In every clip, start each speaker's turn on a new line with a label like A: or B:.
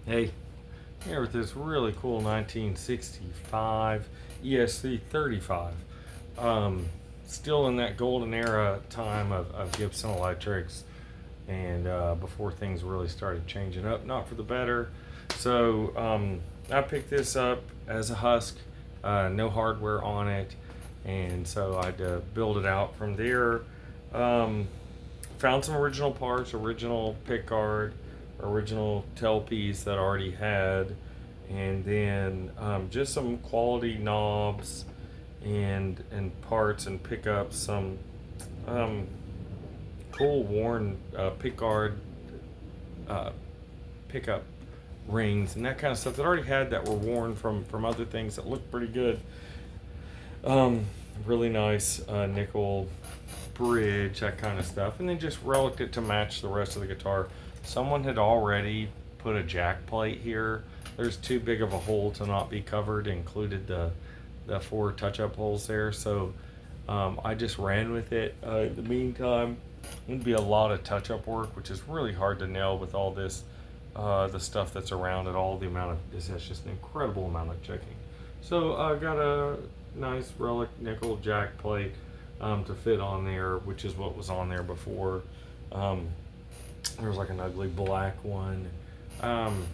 A: Hey, here with this really cool 1965 ES335. Um, Still in that golden era time of Gibson Electrics, and before things really started changing up, not for the better. So I picked this up as a husk, no hardware on it, and so I had to build it out from there. Um, Found some original parts, original pick guard, original tailpiece that I already had, and then just some quality knobs and parts and pickups, some um, cool worn pick guard uh, pickup rings and that kind of stuff that I already had that were worn from other things that looked pretty good. Um, Really nice nickel bridge, that kind of stuff, and then just relicked it to match the rest of the guitar. Someone had already put a jack plate here. There's too big of a hole to not be covered, included the four touch-up holes there. So I just ran with it. In the meantime, it'd be a lot of touch-up work, which is really hard to nail with all this, the stuff that's around it. All the amount of this has just an incredible amount of checking. So I got a nice relic nickel jack plate to fit on there, which is what was on there before. Um, there was like an ugly black one. Um,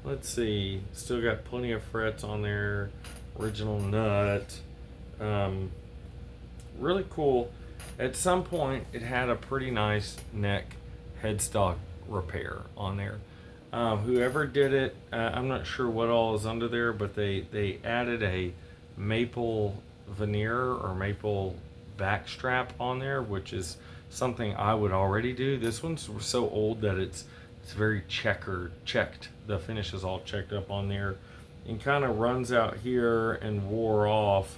A: let's see, still got plenty of frets on there. Original nut. Um, Really cool. At some point, it had a pretty nice neck headstock repair on there. Whoever did it, I'm not sure what all is under there, but they added a maple veneer or maple back strap on there, which is something I would already do. This one's so old that it's very checked. The finish is all checked up on there, and kind of runs out here and wore off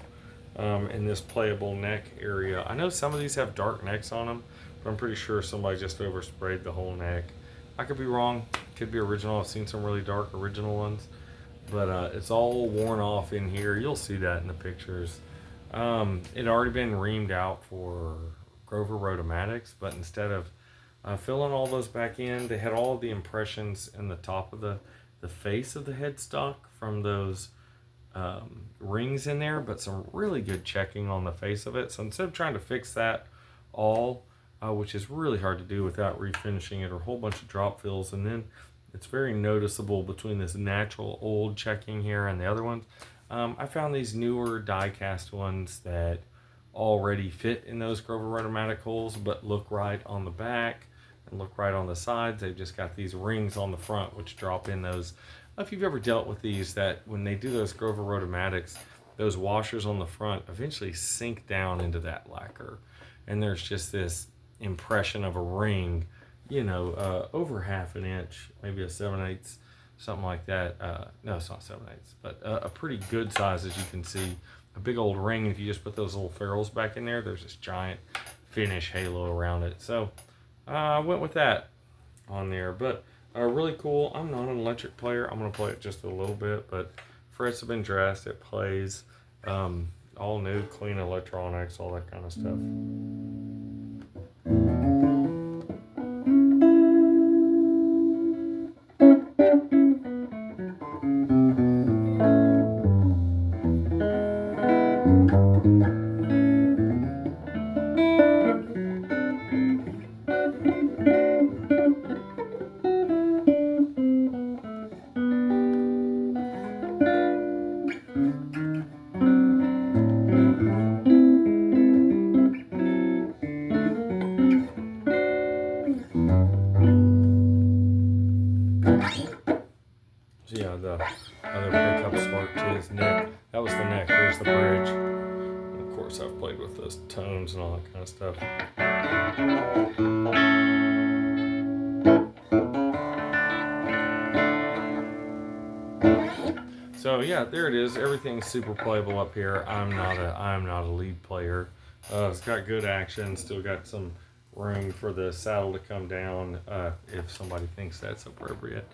A: in this playable neck area. I know some of these have dark necks on them, but I'm pretty sure somebody just oversprayed the whole neck. I could be wrong. Could be original. I've seen some really dark original ones, but it's all worn off in here. You'll see that in the pictures. It had already been reamed out for Grover Rotomatics, but instead of filling all those back in, they had all of the impressions in the top of the face of the headstock from those rings in there, but some really good checking on the face of it. So instead of trying to fix that all, which is really hard to do without refinishing it, or a whole bunch of drop fills, and then it's very noticeable between this natural old checking here and the other ones. I found these newer die cast ones that already fit in those Grover Rotomatic holes, but look right on the back and look right on the sides. They've just got these rings on the front which drop in those. If you've ever dealt with these, that when they do those Grover Rotomatics, those washers on the front eventually sink down into that lacquer, and there's just this impression of a ring, over half an inch, maybe a 7/8, something like that. No, it's not 7/8, but a pretty good size, as you can see. A big old ring. If you just put those little ferrules back in there, there's this giant finish halo around it. So I went with that on there, but really cool. I'm not an electric player. I'm gonna play it just a little bit, but frets have been dressed. It plays all new, clean electronics, all that kind of stuff. So yeah, the other pickup spark to his neck. That was the neck. Here's the bridge. And of course, I've played with those tones and all that kind of stuff. So yeah, there it is. Everything's super playable up here. I'm not a lead player. It's got good action. Still got some room for the saddle to come down if somebody thinks that's appropriate.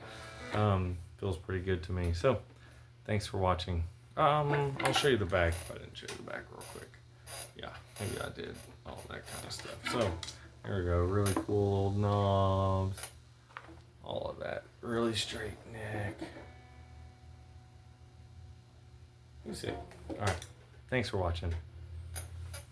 A: Feels pretty good to me. So thanks for watching. I'll show you the back if I didn't show you the back real quick. Yeah, maybe I did. All that kind of stuff. So there we go. Really cool old knobs. All of that. really straight neck. You see. All right. Thanks for watching.